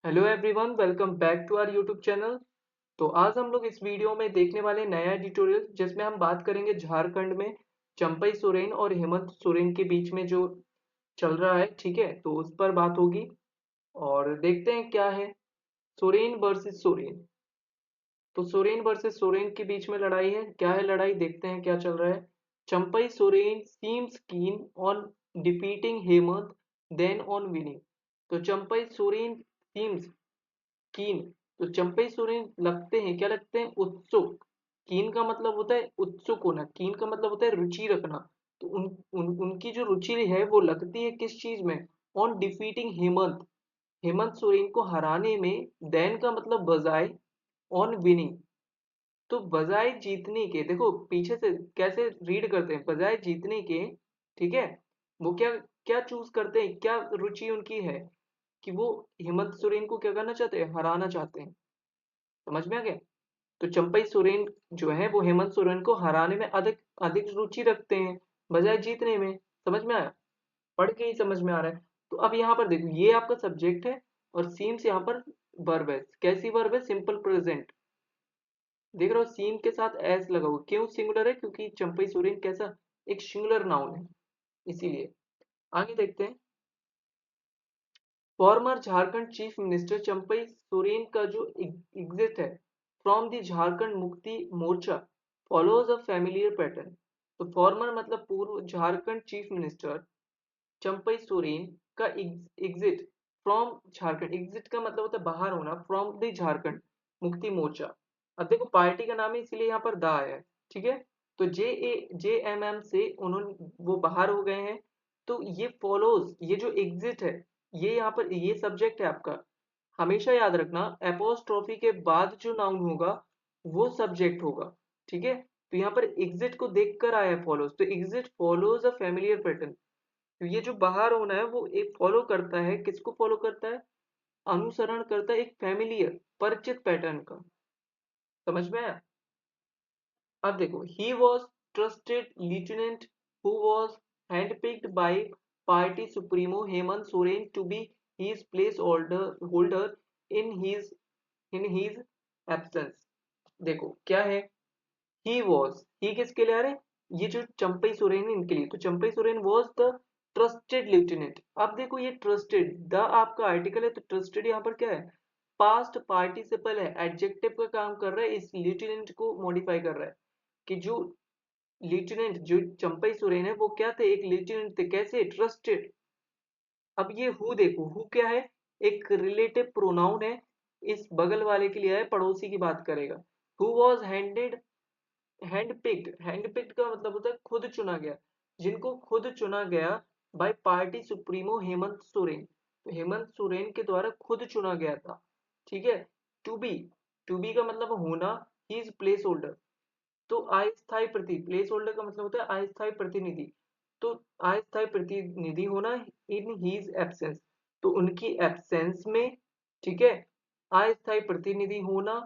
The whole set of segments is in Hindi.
Hello everyone, welcome back to our YouTube channel. तो आज हम लोग इस वीडियो में देखने वाले नया एडिटोरियल जिसमें हम बात करेंगे झारखंड में चंपई सोरेन और हेमंत सोरेन के बीच में जो चल रहा है। ठीक है, तो उस पर बात होगी और देखते हैं क्या है। सोरेन वर्सेस सोरेन। तो सोरेन वर्सेस सोरेन के बीच में लड़ाई है। क्या है लड़ाई, देखते हैं क्या चल रहा है। Champai Soren seems keen on defeating Hemant than on winning. तो चंपई सोरेन सीम्स कीन, तो चंपई सोरेन लगते हैं, क्या लगते हैं, उत्सुक। कीन का मतलब होता है उत्सुक होना, कीन का मतलब होता है रुचि रखना। तो उनकी जो रुचि है वो लगती है किस चीज में, ऑन डिफीटिंग हेमंत, हेमंत सोरेन को हराने में। देन का मतलब बजाय, ऑन विनिंग, तो बजाय जीतने के, देखो पीछे से कैसे रीड करते हैं, बजाय जीतने के। ठीक है, वो क्या क्या चूज करते हैं, क्या रुचि उनकी है कि वो हेमंत सोरेन को क्या करना चाहते हैं, हराना चाहते हैं। समझ में आ गया। तो चंपई सोरेन जो है वो हेमंत सोरेन को हराने में अधिक अधिक रुचि रखते हैं बजाय जीतने में। समझ में आया, पढ़ के ही समझ में आ रहा है। तो अब यहाँ पर देखो, ये आपका सब्जेक्ट है और सीम्स यहाँ पर वर्ब है। कैसी वर्ब है, सिंपल प्रेजेंट। देख रहे हो सीम के साथ एस लगा हुआ, क्यों सिंगुलर है, क्योंकि चंपई सोरेन कैसा, एक सिंगुलर नाउन है, इसीलिए। आगे देखते हैं। Farmer Jharkhand chief minister Champai Soren का जो एग्जिट है from the Jharkhand Mukti Morcha follows a familiar pattern. तो फॉर्मर मतलब पूर्व झारखंड चीफ मिनिस्टर चंपई सोरेन का एग्जिट फ्रॉम झारखंड, एग्जिट का मतलब होता है बाहर होना, फ्रॉम द झारखंड मुक्ति मोर्चा। अब देखो पार्टी का नाम है इसीलिए यहाँ पर दा है। ठीक है, तो JMM से उन्होंने वो बाहर हो गए हैं। तो ये फॉलोज, ये जो एग्जिट है, ये यहाँ पर ये सब्जेक्ट है आपका। हमेशा याद रखना, एपोस्ट्रोफी के बाद जो नाउन होगा वो सब्जेक्ट होगा। ठीक है, तो यहाँ पर एग्जिट को देखकर आया है फॉलोज, तो exit follows a familiar pattern. तो ये जो बाहर होना है वो एक फॉलो करता है, किसको फॉलो करता है, अनुसरण करता है एक फैमिलियर परिचित पैटर्न का। समझ में आया। अब देखो, he was trusted lieutenant who was handpicked by party supremo Hemant Soren to be his place holder in his absence. देखो क्या है, ही वॉज, ही किसके लिए आ रहे हैं, ये जो चंपई सोरेन है इनके लिए। तो Champai Soren was the trusted lieutenant. अब देखो ये ट्रस्टेड, द आपका आर्टिकल है, तो ट्रस्टेड यहाँ पर क्या है, पास्ट पार्टिसिपल है, एडजेक्टिव का काम कर रहा है, इस लेफ्टिनेंट को मॉडिफाई कर रहा है। कि जो लेफ्टिनेंट जो चंपई सोरेन है वो क्या थे, एक लेफ्टिनेंट थे, कैसे, ट्रस्टेड। अब ये हु देखो, हु क्या है, एक रिलेटिव प्रोनाउन है, इस बगल वाले के लिए है, पड़ोसी की बात करेगा। हु वॉज हैंड पिक्ड का मतलब होता है खुद चुना गया, जिनको खुद चुना गया by party supremo Hemant Soren. तो हेमंत सोरेन के द्वारा खुद चुना गया था। ठीक है, टू बी, टू बी का मतलब होना, ही इज प्लेस होल्डर। तो अस्थायी प्रति, प्लेस होल्डर का मतलब होता है अस्थायी प्रतिनिधि। तो अस्थायी प्रतिनिधि होना इन हीज एब्सेंस, तो उनकी एब्सेंस में। ठीक है, अस्थायी प्रतिनिधि होना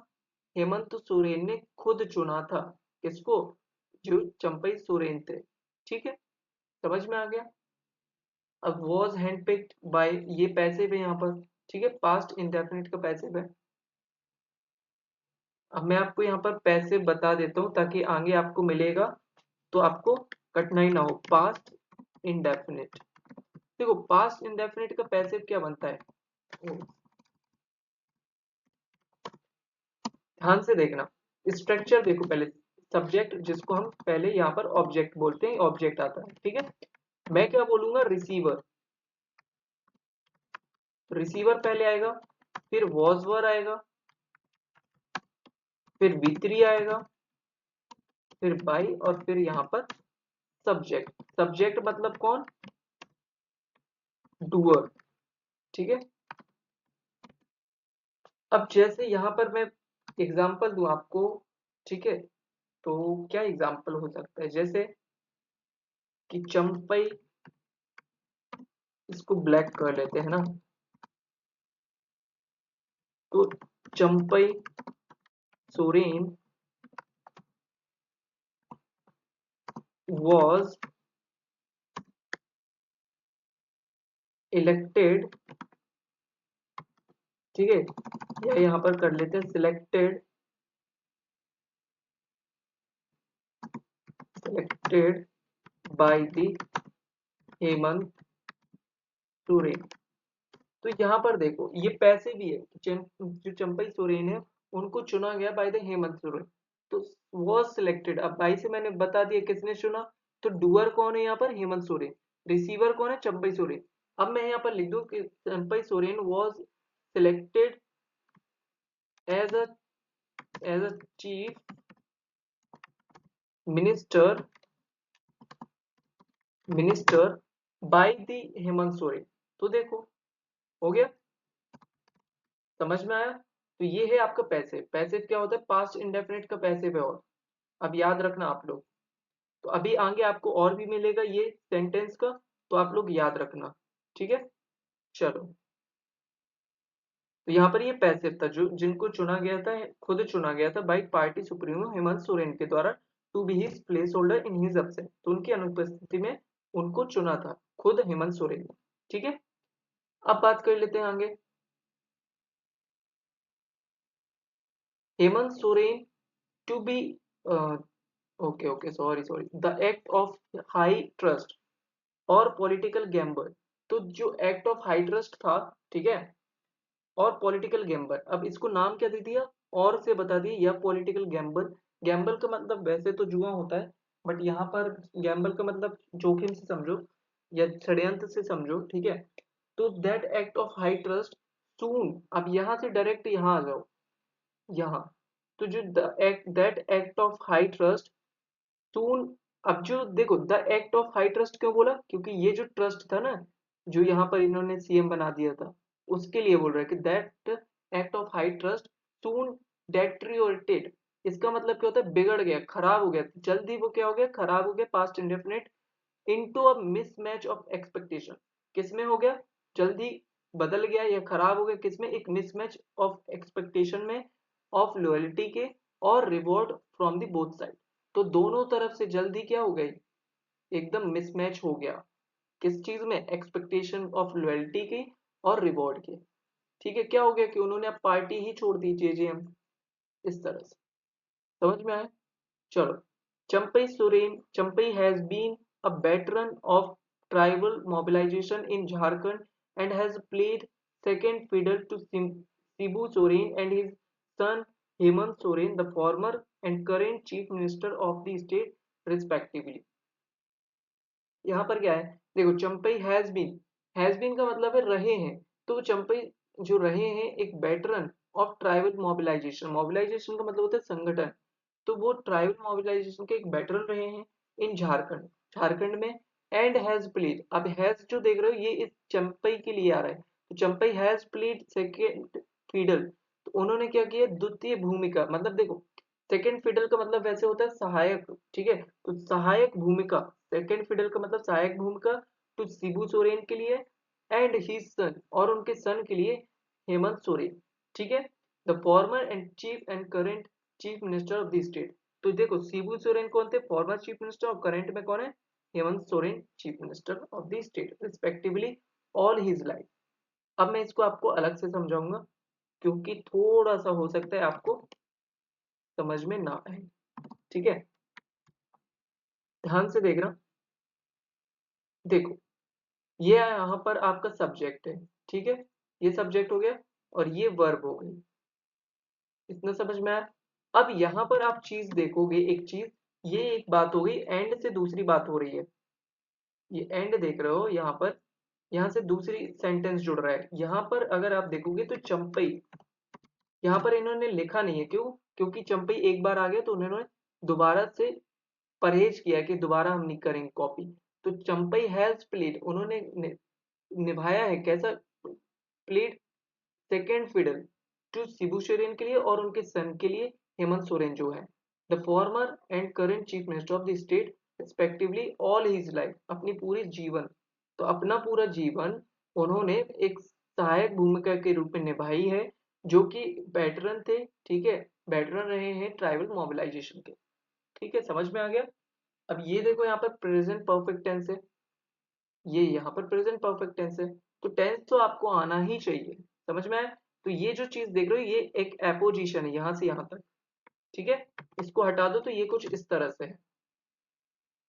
हेमंत सोरेन ने खुद चुना था। किसको, जो चंपई सोरेन थे। ठीक है, समझ में आ गया। अब वॉज हैंडपिक्ड बाय, ये पैसिव है यहाँ पर। ठीक है, पास्ट इंडेफिनिट का पैसिव है। अब मैं आपको यहाँ पर पैसिव बता देता हूँ ताकि आगे आपको मिलेगा तो आपको कठिनाई ना हो। पास्ट इंडेफिनिट, देखो पास्ट इंडेफिनिट का पैसिव क्या बनता है, ध्यान से देखना। स्ट्रक्चर देखो पहले, सब्जेक्ट जिसको हम पहले यहाँ पर ऑब्जेक्ट बोलते हैं, ऑब्जेक्ट आता है। ठीक है, मैं क्या बोलूंगा, रिसीवर, रिसीवर पहले आएगा, फिर वॉजवर आएगा, फिर V3 आएगा, फिर बाई, और फिर यहाँ पर सब्जेक्ट। सब्जेक्ट मतलब कौन, डूअर। ठीक है, अब जैसे यहाँ पर मैं एग्जांपल दूं आपको। ठीक है, तो क्या एग्जांपल हो सकता है, जैसे कि चंपई, इसको ब्लैक कर लेते हैं ना। तो चंपई सोरेन was elected, ठीक है, या यहाँ पर कर लेते हैं selected by the Hemant Soren. तो यहाँ पर देखो ये पैसे भी है, जो चंपई सोरेन है उनको चुना गया बाय द हेमंत सोरेन, तो वॉज सिलेक्टेड। अब बाई से मैंने बता दिया किसने चुना, तो डूअर कौन है यहाँ पर, हेमंत सोरेन। रिसीवर कौन है, चंपई सोरेन। अब मैं यहाँ पर लिख दूं कि Champai Soren was selected as a chief minister by the Hemant Soren. तो देखो हो गया, समझ में आया। तो ये है आपका पैसिव। पैसिव क्या होता है, पास्ट इंडेफिनिट का पैसिव है। और अब याद रखना आप लोग, तो अभी आगे आपको और भी मिलेगा ये सेंटेंस का, तो आप लोग याद रखना, ठीक है। चलो, तो यहाँ पर ये पैसिव था, जो जिनको चुना गया था, खुद चुना गया था by party supremo Hemant Soren के द्वारा to be his place holder in his absence. तो उनकी अनुपस्थिति में उनको चुना था खुद हेमंत सोरेन ने, ठीक है। अब बात कर लेते हैं आगे। Hemant Soren to be, okay okay, sorry sorry, the act of high trust और पॉलिटिकल गैम्बल। तो जो एक्ट ऑफ हाई ट्रस्ट था, ठीक है, और पॉलिटिकल गैम्बल, अब इसको नाम क्या दे दिया, और से बता दिया, या पॉलिटिकल गैम्बल। गैम्बल का मतलब वैसे तो जुआ होता है, बट यहाँ पर गैम्बल का मतलब जोखिम से समझो या षड्यंत्र से समझो, ठीक है। तो that act of high trust soon, अब यहाँ से डायरेक्ट यहाँ आ जाओ, यहाँ। तो जो that act of high trust soon, अब जो देखो the act of high trust क्यों बोला, क्योंकि ये जो ट्रस्ट था ना, जो यहाँ पर इन्होंने सीएम बना दिया था, उसके लिए बोल रहा है कि that act of high trust soon deteriorated. इसका मतलब क्या होता है, बिगड़ गया, खराब हो गया, जल्दी वो क्या हो गया, खराब हो गया, past indefinite, into a mismatch of expectation. किसमें हो गया, जल्दी बदल गया या खराब हो गया, किसमें, एक मिसमैच ऑफ एक्सपेक्टेशन में, ऑफ लॉयल्टी के और reward from the both side. तो दोनों तरफ से जल्दी क्या हो गई, एकदम मिसमैच हो गया, किस चीज में, एक्सपेक्टेशन ऑफ लॉयल्टी की और रिवॉर्ड की, ठीक है। क्या हो गया कि उन्होंने अब पार्टी ही छोड़ दी, जेजेएम, इस तरह से, समझ में आया। चलो, Champai has been a veteran of tribal mobilization in Jharkhand and has played second fiddle to Shibu Soren and his son Hemant Soren, the former and current chief minister of the state, respectively। यहाँ पर क्या है, देखो चंपई हैज बीन का मतलब है रहे हैं, तो चंपई जो रहे हैं एक veteran of tribal mobilisation. Mobilisation का मतलब होता है संगठन, तो वो ट्राइबल मोबिलाइजेशन के एक वेटरन रहे हैं इन झारखंड, झारखंड में। एंड हैज प्लेड, अब हैज जो देख रहे हो ये इस चंपई के लिए आ रहा है, तो Champai has played second fiddle. तो उन्होंने क्या किया, द्वितीय भूमिका, मतलब देखो सेकेंड फिडल का मतलब वैसे होता है सहायक, ठीक है। तो सहायक भूमिका, सेकेंड फिडल का मतलब सहायक भूमिका, तो शिबू सोरेन के लिए एंड हिज सन, और उनके सन के लिए हेमंत सोरेन, ठीक है। The former and cheap and current chief minister of the state. तो देखो शिबू सोरेन कौन थे, फॉर्मर चीफ मिनिस्टर, और करंट में कौन है, Hemant Soren, chief minister of the state respectively all his life. अब मैं इसको आपको अलग से समझाऊंगा, क्योंकि थोड़ा सा हो सकता है आपको समझ में ना आए, ठीक है। ध्यान से देखना, देखो ये यहाँ पर आपका सब्जेक्ट है, ठीक है, ये सब्जेक्ट हो गया और ये वर्ब हो गई, इतना समझ में आया। अब यहाँ पर आप चीज देखोगे, एक चीज, ये एक बात हो गई, एंड से दूसरी बात हो रही है, ये एंड देख रहे हो यहाँ पर, यहाँ से दूसरी सेंटेंस जुड़ रहा है। यहाँ पर अगर आप देखोगे तो चंपई, यहाँ पर इन्होंने लिखा नहीं है, क्यों, क्योंकि चंपई एक बार आ गया तो उन्होंने दोबारा से परहेज किया कि दोबारा हम नहीं करेंगे कॉपी। तो चंपई हैज प्लेड, उन्होंने निभाया है, कैसा, played second fiddle to Shibu Soren के लिए और उनके सन के लिए, हेमंत सोरेन जो है, the former and current chief minister of the state respectively all his life, अपनी पूरी जीवन, तो अपना पूरा जीवन उन्होंने एक सहायक भूमिका के रूप में निभाई है, जो कि वेटरन थे, ठीक है, वेटरन रहे हैं ट्राइबल मोबिलाइजेशन के, ठीक है, समझ में आ गया। अब ये देखो यहाँ पर प्रेजेंट परफेक्ट टेंस है, ये यहाँ पर प्रेजेंट परफेक्ट टेंस है, तो टेंस तो आपको आना ही चाहिए, समझ में आया। तो ये जो चीज देख रहे हो ये एक एपोजिशन है यहां से यहां तक, ठीक है। इसको हटा दो तो ये कुछ इस तरह से है,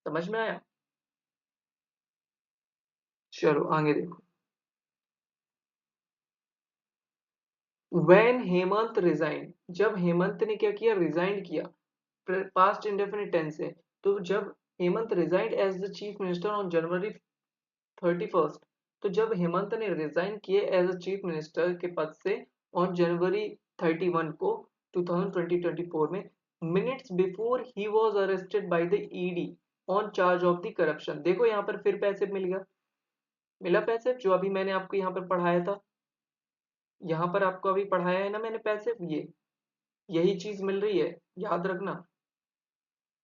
समझ में आया। चलो आगे देखो। व्हेन हेमंत रिजाइन, जब हेमंत ने क्या किया, रिजाइन किया, पास्ट इंडेफिनिट टेंस है। तो जब Hemant resigned as the chief minister on January 31st, तो जब हेमंत ने रिजाइन किए एज अ चीफ मिनिस्टर के पद से ऑन जनवरी 31 को 2024 में, minutes before he was arrested by the ED on charge of the corruption. देखो यहाँ पर फिर पैसे मिल गया, मिला पैसे जो अभी मैंने आपको यहाँ पर पढ़ाया था, यहाँ पर आपको अभी पढ़ाया है ना मैंने पैसे, ये यही चीज मिल रही है, याद रखना,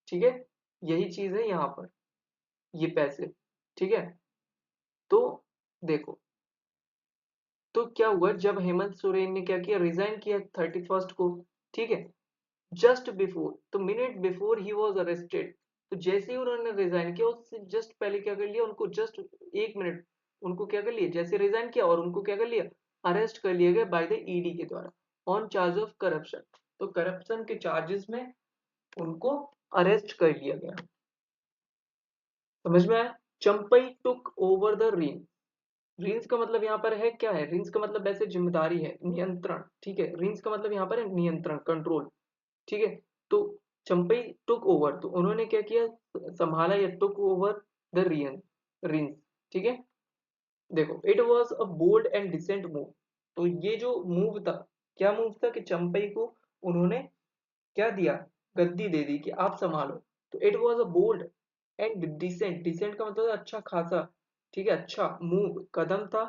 ठीक है। यही चीज है यहाँ पर, ये पैसे, ठीक है। तो देखो, तो क्या हुआ जब हेमंत सोरेन ने क्या किया, रिजाइन किया 31st को, ठीक है। जस्ट बिफोर, तो minute before he was arrested, तो जैसे ही उन्होंने रिजाइन किया उससे जस्ट पहले क्या कर लिया, उनको जस्ट 1 मिनट, उनको क्या कर लिया, जैसे रिजाइन किया और उनको क्या कर लिया, अरेस्ट कर लिया गया बाय द ईडी के द्वारा ऑन चार्ज ऑफ करप्शन। तो करप्शन के चार्जेस में उनको अरेस्ट कर लिया गया, समझ में आया। Champai took over the rein, reins का मतलब यहाँ पर है क्या है, रीन्स का मतलब वैसे जिम्मेदारी है, नियंत्रण, ठीक है। रीन्स का मतलब यहाँ पर है नियंत्रण, कंट्रोल, ठीक है। तो चंपई टुक ओवर, तो उन्होंने क्या किया, संभाला या टुक ओवर द रीन्स, ठीक है। देखो, it was a bold and decent move, तो ये जो मूव था, क्या मूव था कि चंपई को उन्होंने क्या दिया, गद्दी दे दी कि आप संभालो। तो it was a bold and decent, decent का मतलब अच्छा खासा, ठीक है, अच्छा मूव, कदम था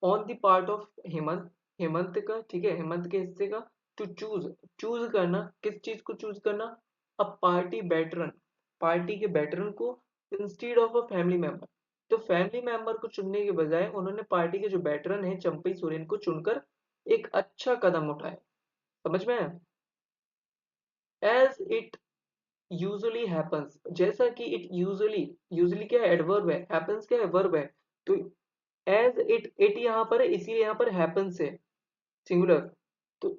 on the part of Hemant, Hemant का, ठीक है, हेमंत के हिस्से का, टू चूज, चूज करना, किस चीज को चूज करना, अ पार्टी वेटरन, पार्टी के वेटरन को, instead of a family member. तो फैमिली मेंबर को चुनने के बजाय उन्होंने पार्टी के जो वेटरन है चंपई सोरेन को चुनकर एक अच्छा कदम उठाया, समझ में आया। एज इट यूजुअली हैपन्स, जैसा कि इट यूजुअली, यूजुअली क्या है, एडवर्ब है, हैपन्स क्या है, वर्ब है। तो एज इट यहाँ पर है, इसीलिए यहाँ पर हैपन्स है, सिंगुलर। तो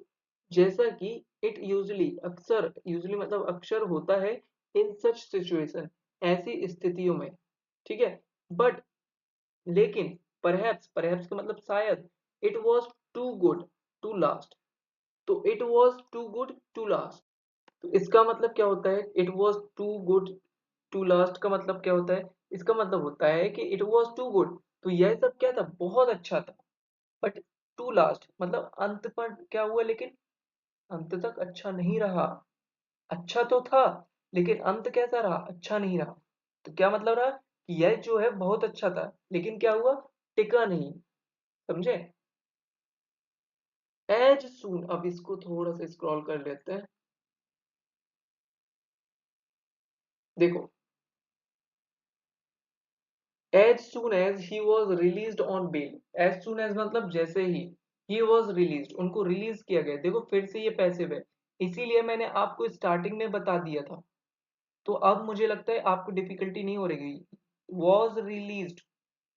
जैसा कि इट यूजुअली, अक्सर, यूजुअली मतलब अक्सर होता है, इन सच सिचुएशन, ऐसी स्थितियों में, ठीक है। बट, लेकिन, परहैप्स, परहैप्स का मतलब शायद, it was too good to last, तो it was too good to last, तो इसका मतलब क्या होता है, it was too good to last का मतलब क्या होता है, इसका मतलब होता है कि इट वॉज टू गुड, तो यह सब क्या था, बहुत अच्छा था, बट टू लास्ट मतलब अंत पर क्या हुआ, लेकिन अंत तक अच्छा नहीं रहा। अच्छा तो था लेकिन अंत कैसा रहा, अच्छा नहीं रहा। तो क्या मतलब रहा कि यह जो है बहुत अच्छा था लेकिन क्या हुआ, टिका नहीं, समझे। एज सून, अब इसको थोड़ा सा स्क्रॉल कर लेते हैं। देखो, as soon as he was released on bail, as soon as मतलब जैसे ही, he was released, उनको रिलीज किया गया, देखो फिर से ये पैसिव है, इसीलिए मैंने आपको स्टार्टिंग में बता दिया था। तो अब मुझे लगता है आपको डिफिकल्टी नहीं हो रही। was released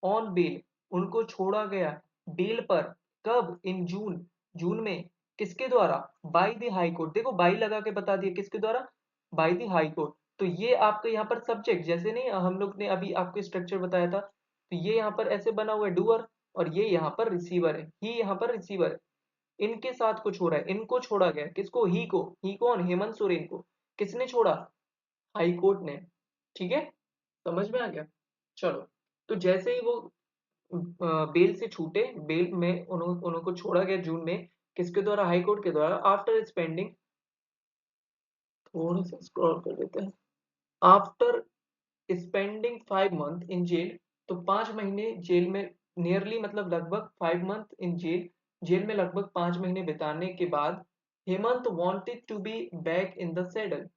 on bail, उनको छोड़ा गया बेल पर, कब, इन जून, जून में, किसके द्वारा, बाय द हाई कोर्ट, देखो बाई लगा के बता दिया किसके द्वारा, बाय द हाई कोर्ट। तो ये आपका यहाँ पर सब्जेक्ट, जैसे नहीं हम लोग ने अभी आपको स्ट्रक्चर बताया था, तो ये यहाँ पर ऐसे बना हुआ है डूअर, और ये यहाँ पर रिसीवर है, ही यहाँ पर रिसीवर है, इनके साथ कुछ हो रहा है, इनको छोड़ा गया, किसको, ही कौन, हेमंत सोरेन को, किसने छोड़ा, हाई कोर्ट ने, ठीक है, समझ में आ गया। चलो, तो जैसे ही वो बेल से छूटे, बेल में उनको छोड़ा गया जून में, किसके द्वारा, हाई कोर्ट के द्वारा, आफ्टर स्पेंडिंग, थोड़ा सा स्क्रॉल कर देते हैं, after spending 5 month in jail, तो 5 महीने जेल में, नियरली मतलब लगभग 5 मंथ इन जेल, जेल में लगभग 5 महीने बिताने के बाद, Hemant wanted to be back in the saddle,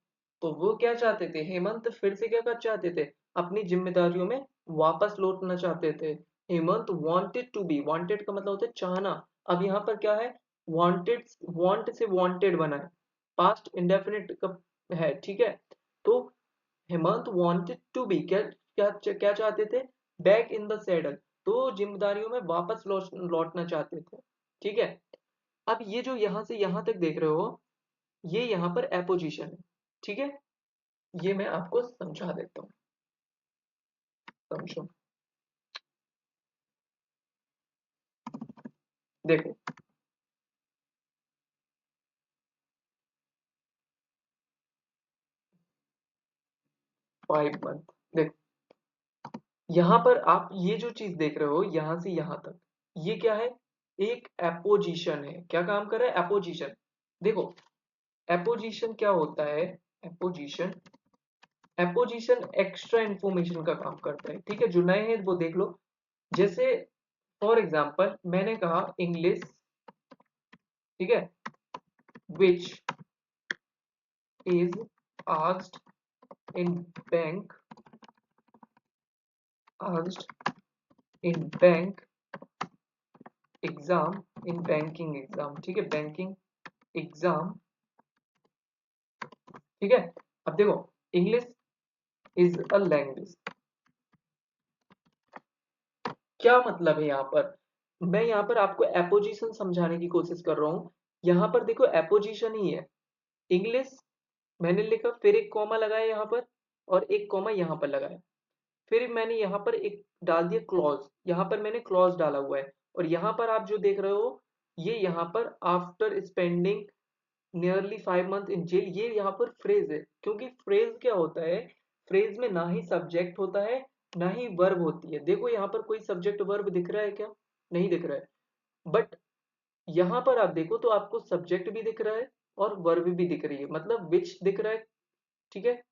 तो वो क्या चाहते थे, हेमंत फिर से क्या कर चाहते थे, अपनी जिम्मेदारियों में वापस लौटना चाहते थे। Hemant wanted to be, wanted का मतलब होता है चाहना, अब यहाँ पर क्या है, वांटेड, वांट से वांटेड बना है, पास्ट इंडेफिनिट का है, ठीक है। तो हेमंत वांटेड टू बी, क्या क्या क्या चाहते थे, बैक इन द सैडल, तो जिम्मेदारियों में वापस लौटना चाहते थे, ठीक है। अब ये जो यहां से यहां तक देख रहे हो, ये यहाँ पर एपोजिशन है। ठीक है, ये मैं आपको समझा देता हूँ, समझो। देखो 5 मंथ, देखो यहाँ पर आप ये जो चीज देख रहे हो यहां से यहां तक, ये क्या है, एक एपोजिशन है। क्या काम कर रहा है, एपोजिशन। देखो एपोजिशन क्या होता है, एपोजिशन, एपोजिशन एक्स्ट्रा इंफॉर्मेशन का काम करता है। ठीक है, जो नए हैं वो देख लो। जैसे फॉर एग्जांपल मैंने कहा इंग्लिश, ठीक है, which is asked in bank, asked in bank exam, in banking exam, ठीक है, बैंकिंग एग्जाम। ठीक है, अब देखो इंग्लिश इज अ लैंग्वेज, क्या मतलब है यहाँ पर, मैं यहाँ पर आपको एपोजिशन समझाने की कोशिश कर रहा हूँ। यहाँ पर देखो एपोजिशन ही है, इंग्लिश मैंने लिखा, फिर एक कॉमा लगाया यहाँ पर, और एक कॉमा यहाँ पर लगाया, फिर मैंने यहाँ पर एक डाल दिया क्लॉज, यहाँ पर मैंने क्लॉज डाला हुआ है। और यहाँ पर आप जो देख रहे हो, ये यहाँ पर after spending nearly 5 month in jail, ये यहाँ पर फ्रेज है। क्योंकि फ्रेज क्या होता है, फ्रेज में ना ही सब्जेक्ट होता है ना ही वर्ब होती है। देखो यहाँ पर कोई सब्जेक्ट वर्ब दिख रहा है क्या, नहीं दिख रहा है। बट यहाँ पर आप देखो तो आपको सब्जेक्ट भी दिख रहा है और वर्ब भी दिख रही है, मतलब विच दिख रहा है, ठीक है,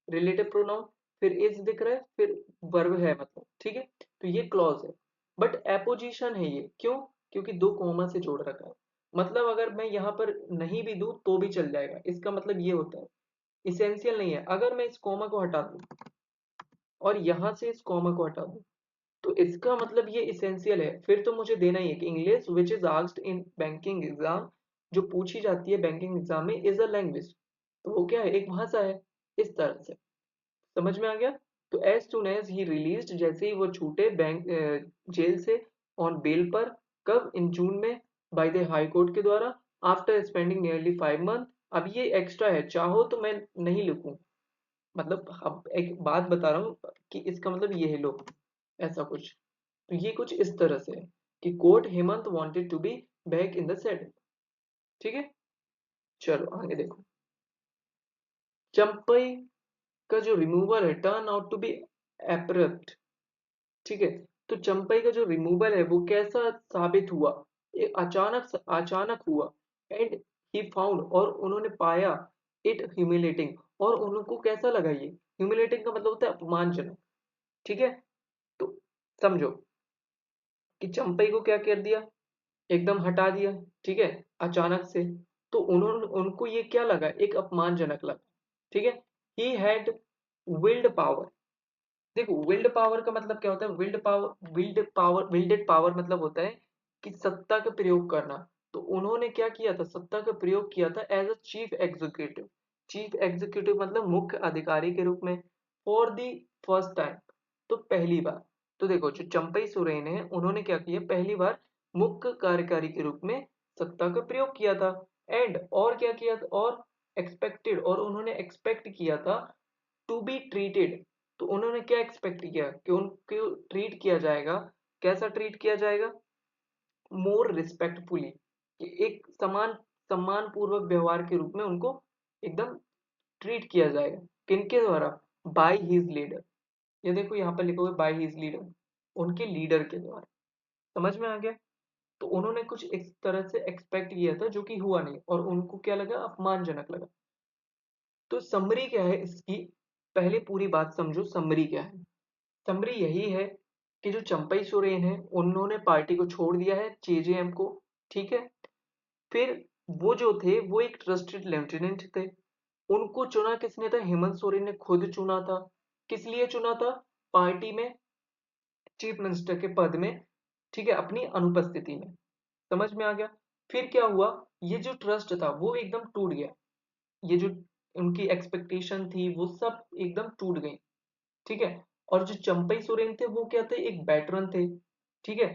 रिलेटिव प्रोनाउन, फिर इज दिख रहा है, फिर वर्ब है, मतलब ठीक है। तो ये क्लॉज है, बट एपोजिशन है ये, क्यों, क्योंकि दो कॉमा से जोड़ रखा है। मतलब अगर मैं यहाँ पर नहीं भी दूं तो भी चल जाएगा, इसका मतलब ये होता है, इसेंशियल नहीं है। अगर मैं इस कॉमा को हटा दूं और यहां से इस कॉमा को हटा दूं, तो इसका मतलब ये इसेंशियल है, फिर तो मुझे देना ही है कि English which is asked in banking exam, जो पूछी जाती है बैंकिंग एग्जाम में, इज अ लैंग्वेज। तो वो क्या है, एक भाषा है। इस तरह से समझ में आ गया। तो as soon as he released, जैसे ही वो छूटे बैंक जेल से ऑन बेल पर, कब, इन जून में, बाय द हाई कोर्ट के द्वारा, आफ्टर स्पेंडिंग नियरली 5 मंथ। अब ये एक्स्ट्रा है, चाहो तो मैं नहीं लिखूं, मतलब अब एक बात बता रहा हूँ कि इसका मतलब ये है, लो ऐसा कुछ। तो ये कुछ इस तरह से है कि court Hemant wanted to be back in the settle. ठीक है, चलो आगे देखो। चंपई का जो रिमूवल है, turn out to be abrupt. ठीक है, तो चंपई का जो रिमूवल है वो कैसा साबित हुआ, ये अचानक अचानक हुआ। एंड ही फाउंड, और उन्होंने पाया, इट ह्यूमिलेटिंग, और उनको कैसा लगा ये, ह्यूमिलेटिंग का मतलब होता है अपमानजनक। ठीक है, तो समझो कि चंपई को क्या कर दिया, एकदम हटा दिया, ठीक है, अचानक से। तो उन्होंने, उनको ये क्या लगा, एक अपमानजनक लगा। ठीक है, ही हैड विल्ड पावर। देखो विल्ड पावर का मतलब क्या होता है, wield power, wield power, wielded power मतलब होता है कि सत्ता का प्रयोग करना। तो उन्होंने क्या किया था, सत्ता का प्रयोग किया था as a chief executive. Chief executive मतलब मुख्य अधिकारी के रूप में, फॉर दी फर्स्ट टाइम, तो पहली बार। तो देखो जो चंपई सोरेन है, उन्होंने क्या किया, पहली बार मुख्य कार्यकारी के रूप में सत्ता का प्रयोग किया था। एंड और क्या किया था, और एक्सपेक्टेड, और उन्होंने एक्सपेक्ट किया था टू बी ट्रीटेड। तो उन्होंने क्या एक्सपेक्ट किया कि उनको ट्रीट किया जाएगा, कैसा ट्रीट किया जाएगा, मोर रिस्पेक्टफुली, कि एक समान, सम्मान पूर्वक व्यवहार के रूप में उनको एकदम ट्रीट किया जाएगा। किनके द्वारा, बाय हिज लीडर। ये देखो यहाँ पर लिखा हुआ है बाय हिज लीडर, उनके लीडर के द्वारा। समझ में आ गया। तो उन्होंने कुछ इस तरह से एक्सपेक्ट किया था जो कि हुआ नहीं, और उनको क्या लगा, अपमानजनक लगा। तो समरी क्या है इसकी, पहले पूरी बात समझो, समरी क्या है। समरी यही है कि जो चंपई सोरेन है, उन्होंने पार्टी को छोड़ दिया है, जेजेएम को। ठीक है, फिर वो जो थे वो एक ट्रस्टेड लेफ्टिनेंट थे, उनको चुना किसने था, हेमंत सोरेन ने खुद चुना था। किस लिए चुना था, पार्टी में चीफ मिनिस्टर के पद में, ठीक है, अपनी अनुपस्थिति में। समझ में आ गया। फिर क्या हुआ, ये जो ट्रस्ट था वो एकदम टूट गया, ये जो उनकी एक्सपेक्टेशन थी वो सब एकदम टूट गई। ठीक है, और जो चंपई सोरेन थे वो क्या थे, एक वेटरन थे। ठीक है,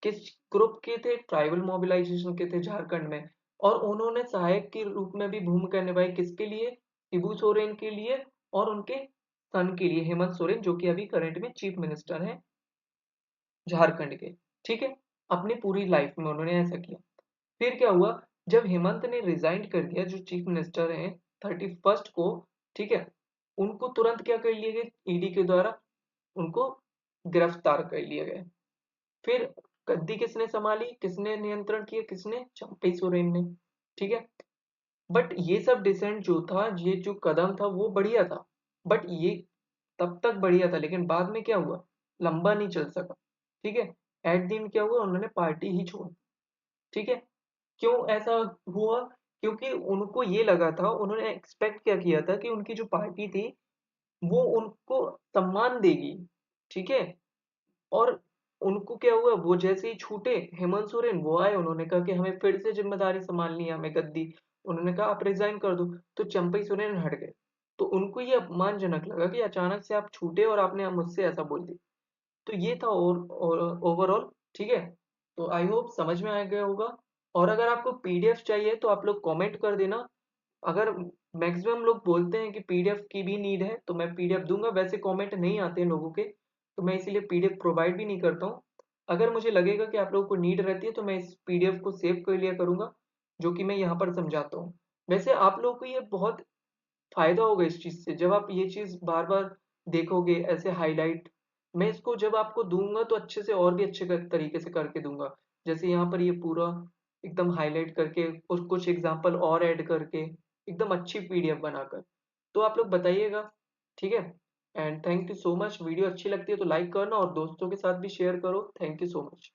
किस ग्रुप के थे, ट्राइबल मोबिलाइजेशन के थे झारखंड में, और उन्होंने सहायक के रूप में भी भूमिका निभाई, किसके लिए, शिबू सोरेन के लिए और उनके सन के लिए हेमंत सोरेन, जो कि अभी करंट में चीफ मिनिस्टर हैं झारखंड के। ठीक है, अपनी पूरी लाइफ में उन्होंने ऐसा किया। फिर क्या हुआ, जब हेमंत ने रिजाइन कर दिया, जो चीफ मिनिस्टर हैं, 31st को, ठीक है, उनको तुरंत क्या कर लिया गया ईडी के द्वारा, उनको गिरफ्तार कर लिया गया। फिर गद्दी किसने संभाली, किसने नियंत्रण किया, किसने, चंपई सोरेन ने। ठीक है, बट ये सब डिसेंट जो था, ये जो कदम था वो बढ़िया था, बट ये तब तक बढ़िया था, लेकिन बाद में क्या हुआ, लंबा नहीं चल सका। ठीक है, एट दिन क्या हुआ, उन्होंने पार्टी ही छोड़। ठीक है, क्यों ऐसा हुआ, क्योंकि उनको ये लगा था, उन्होंने एक्सपेक्ट क्या किया था कि उनकी जो पार्टी थी वो उनको सम्मान देगी। ठीक है, और उनको क्या हुआ, वो जैसे ही छूटे हेमंत सोरेन, वो आए, उन्होंने कहा कि हमें फिर से जिम्मेदारी संभालनी है, हमें गद्दी, उन्होंने कहा आप रिजाइन कर दो, तो चंपई सोरेन हट गए। तो उनको ये अपमानजनक लगा कि अचानक से आप छूटे और आपने मुझसे ऐसा बोल दिया। तो ये था ओवरऑल। ठीक है, तो आई होप समझ में आ गया होगा। और अगर आपको पीडीएफ चाहिए तो आप लोग कमेंट कर देना। अगर मैक्सिमम लोग बोलते हैं कि पीडीएफ की भी नीड है तो मैं पीडीएफ दूंगा, वैसे कमेंट नहीं आते हैं लोगों के, तो मैं इसीलिए पीडीएफ प्रोवाइड भी नहीं करता हूँ। अगर मुझे लगेगा कि आप लोगों को नीड रहती है तो मैं इस पीडीएफ को सेव कर लिया करूंगा, जो कि मैं यहाँ पर समझाता हूँ। वैसे आप लोगों को ये बहुत फायदा होगा इस चीज से, जब आप ये चीज बार बार देखोगे ऐसे हाईलाइट। मैं इसको जब आपको दूंगा तो अच्छे से और भी अच्छे तरीके से करके दूंगा, जैसे यहाँ पर ये पूरा एकदम हाईलाइट करके कुछ कुछ एग्जांपल और ऐड करके एकदम अच्छी पीडीएफ बनाकर। तो आप लोग बताइएगा। ठीक है, and thank you so much. Video अच्छी लगती है तो लाइक करना और दोस्तों के साथ भी शेयर करो। Thank you so much.